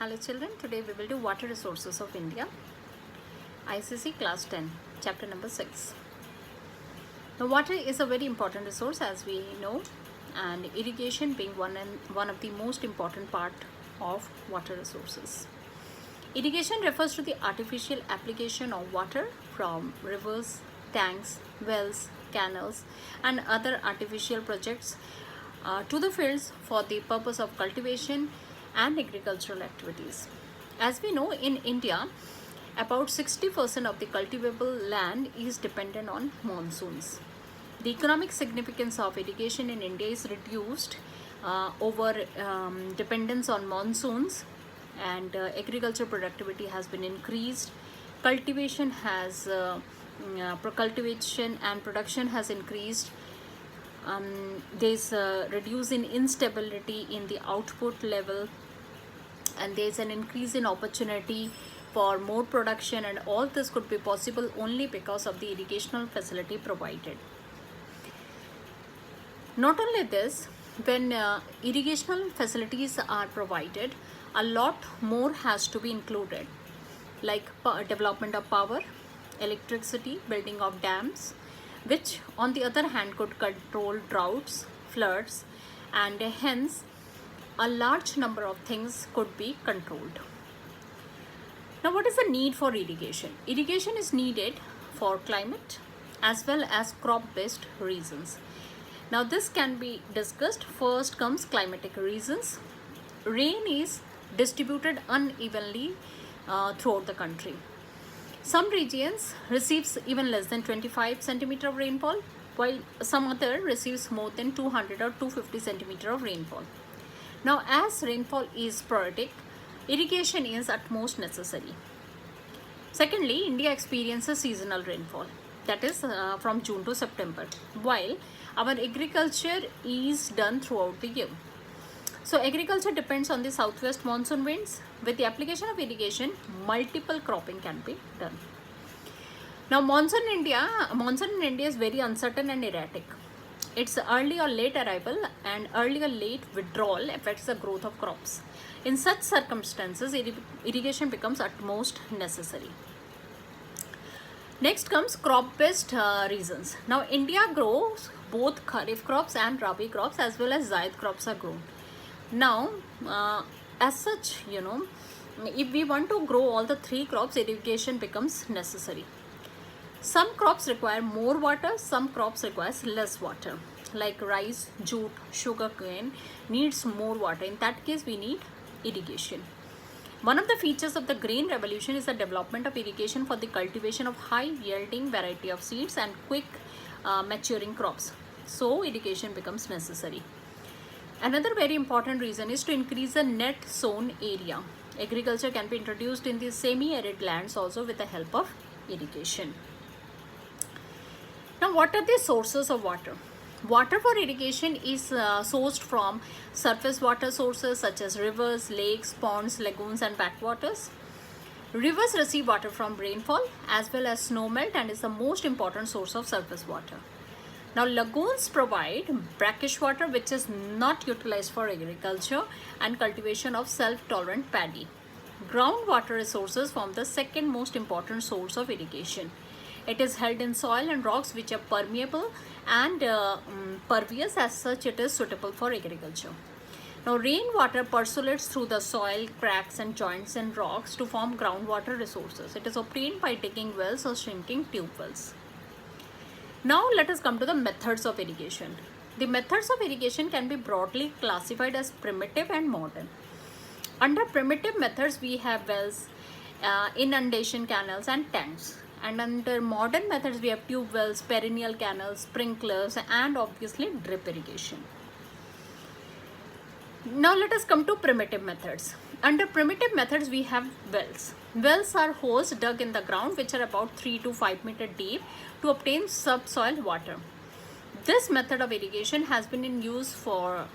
Hello children, today we will do Water Resources of India, ICC class 10, chapter number 6. Now water is a very important resource as we know, and irrigation being one of the most important part of water resources. Irrigation refers to the artificial application of water from rivers, tanks, wells, canals and other artificial projects to the fields for the purpose of cultivation and agricultural activities. As we know, in India, about 60% of the cultivable land is dependent on monsoons. The economic significance of irrigation in India is reduced over dependence on monsoons, and agriculture productivity has been increased. Cultivation and production has increased. There's a reduce in instability in the output level, and there's an increase in opportunity for more production, and all this could be possible only because of the irrigational facility provided. Not only this, when irrigational facilities are provided, a lot more has to be included, like development of power, electricity, building of dams, which on the other hand could control droughts, floods, and hence a large number of things could be controlled. Now, what is the need for irrigation? Irrigation is needed for climate as well as crop-based reasons. Now, this can be discussed. First comes climatic reasons. Rain is distributed unevenly throughout the country. Some regions receives even less than 25 centimeter of rainfall, while some other receives more than 200 or 250 centimeter of rainfall. Now, as rainfall is sporadic, irrigation is at most necessary. Secondly, India experiences seasonal rainfall, that is from June to September, while our agriculture is done throughout the year. So agriculture depends on the southwest monsoon winds. With the application of irrigation, multiple cropping can be done. Now monsoon in India is very uncertain and erratic. Its early or late arrival and early or late withdrawal affects the growth of crops. In such circumstances, irrigation becomes at most necessary. Next comes crop-based reasons. Now India grows both kharif crops and rabi crops, as well as zaid crops are grown. Now, as such, if we want to grow all the three crops, irrigation becomes necessary. Some crops require more water, some crops requires less water. Like rice, jute, sugarcane needs more water. In that case, we need irrigation. One of the features of the grain revolution is the development of irrigation for the cultivation of high-yielding variety of seeds and quick maturing crops. So, irrigation becomes necessary. Another very important reason is to increase the net sown area. Agriculture can be introduced in the semi-arid lands also with the help of irrigation. Now, what are the sources of water? Water for irrigation is sourced from surface water sources such as rivers, lakes, ponds, lagoons and backwaters. Rivers receive water from rainfall as well as snowmelt and is the most important source of surface water. Now, lagoons provide brackish water which is not utilized for agriculture and cultivation of self-tolerant paddy. Groundwater resources form the second most important source of irrigation. It is held in soil and rocks which are permeable and pervious. As such, it is suitable for agriculture. Now, rainwater percolates through the soil, cracks and joints in rocks to form groundwater resources. It is obtained by digging wells or sinking tube wells. Now let us come to the methods of irrigation. The methods of irrigation can be broadly classified as primitive and modern. Under primitive methods, we have wells, inundation canals and tanks. And under modern methods, we have tube wells, perennial canals, sprinklers and obviously drip irrigation. Now let us come to primitive methods. Under primitive methods, we have wells. Wells are holes dug in the ground which are about 3 to 5 meters deep to obtain subsoil water. This method of irrigation has been in use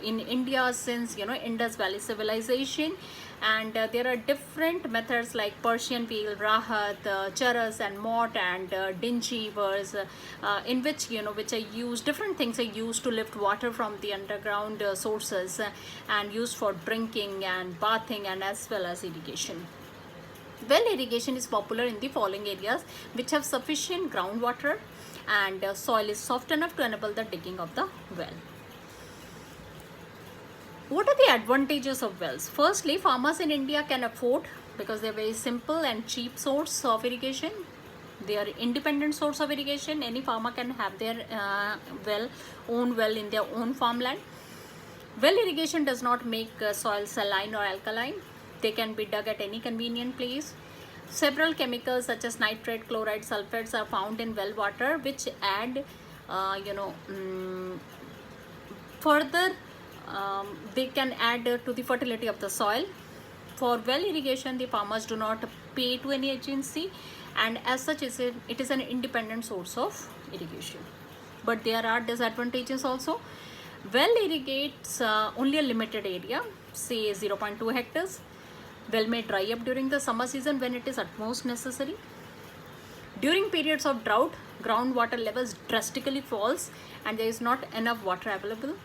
in India since Indus Valley civilization, and there are different methods like Persian wheel, Rahat, Charas and Mott and Dingy was in which which are used, different things are used to lift water from the underground sources and used for drinking and bathing and as well as irrigation. Well irrigation is popular in the following areas which have sufficient groundwater and soil is soft enough to enable the digging of the well. What are the advantages of wells? Firstly, farmers in India can afford, because they are very simple and cheap source of irrigation. They are independent source of irrigation. Any farmer can have their own well in their own farmland. Well irrigation does not make soil saline or alkaline. They can be dug at any convenient place. Several chemicals such as nitrate, chloride, sulfates are found in well water, which add, further they can add to the fertility of the soil. For well irrigation, the farmers do not pay to any agency, and as such it is an independent source of irrigation. But there are disadvantages also. Well irrigates only a limited area, say 0.2 hectares. Well may dry up during the summer season when it is utmost necessary. During periods of drought, groundwater levels drastically falls and there is not enough water available.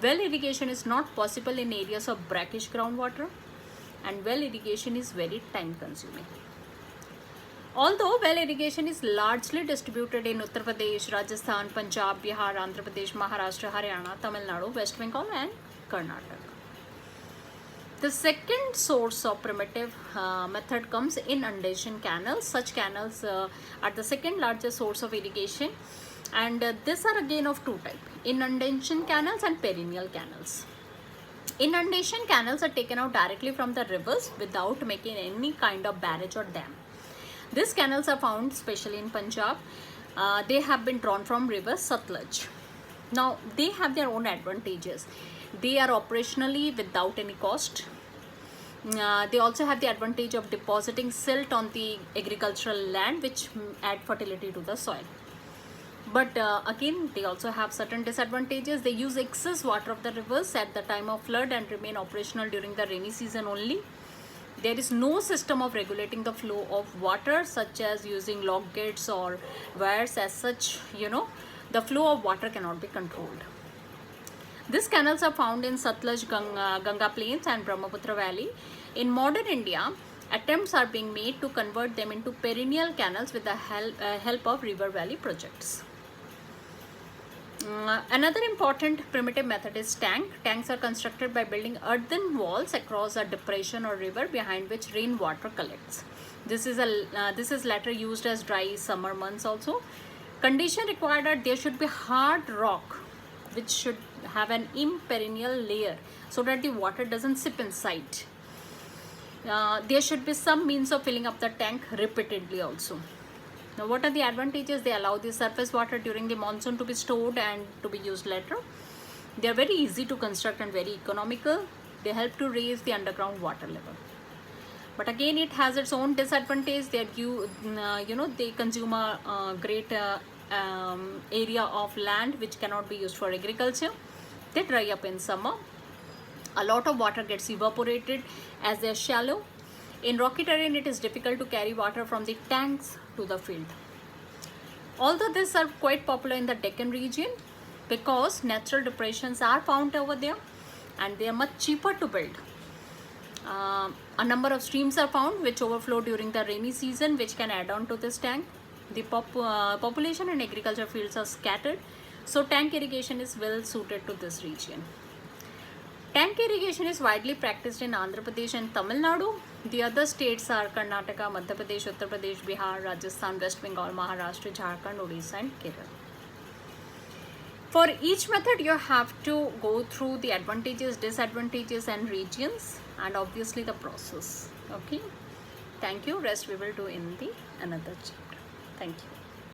Well irrigation is not possible in areas of brackish groundwater, and well irrigation is very time consuming. Although well irrigation is largely distributed in Uttar Pradesh, Rajasthan, Punjab, Bihar, Andhra Pradesh, Maharashtra, Haryana, Tamil Nadu, West Bengal and Karnataka. The second source of primitive method comes inundation canals. Such canals are the second largest source of irrigation, and these are again of two types: inundation canals and perennial canals. Inundation canals are taken out directly from the rivers without making any kind of barrage or dam. These canals are found especially in Punjab. They have been drawn from river Satluj. Now they have their own advantages. They are operationally without any cost. They also have the advantage of depositing silt on the agricultural land, which add fertility to the soil. But again, they also have certain disadvantages. They use excess water of the rivers at the time of flood and remain operational during the rainy season only. There is no system of regulating the flow of water, such as using lock gates or wires. As such, the flow of water cannot be controlled. These canals are found in Satluj, Ganga plains and Brahmaputra valley. In modern India, attempts are being made to convert them into perennial canals with the help of river valley projects. Another important primitive method is tank. Tanks are constructed by building earthen walls across a depression or river behind which rainwater collects. This is later used as dry summer months also. Condition required that there should be hard rock which should have an imperennial layer so that the water doesn't sip inside. There should be some means of filling up the tank repeatedly also. Now what are the advantages? They allow the surface water during the monsoon to be stored and to be used later. They are very easy to construct and very economical. They help to raise the underground water level. But again, it has its own disadvantage. They consume a great area of land which cannot be used for agriculture. They dry up in summer. A lot of water gets evaporated as they are shallow. In rocky terrain, it is difficult to carry water from the tanks to the field. Although these are quite popular in the Deccan region because natural depressions are found over there and they are much cheaper to build. A number of streams are found which overflow during the rainy season, which can add on to this tank. The population and agriculture fields are scattered, so tank irrigation is well suited to this region. Tank irrigation is widely practiced in Andhra Pradesh and Tamil Nadu. The other states are Karnataka, Madhya Pradesh, Uttar Pradesh, Bihar, Rajasthan, West Bengal, Maharashtra, Jharkhand, Odisha and Kerala. For each method, you have to go through the advantages, disadvantages and regions, and obviously the process. Okay. Thank you. Rest we will do in the another chapter. Thank you.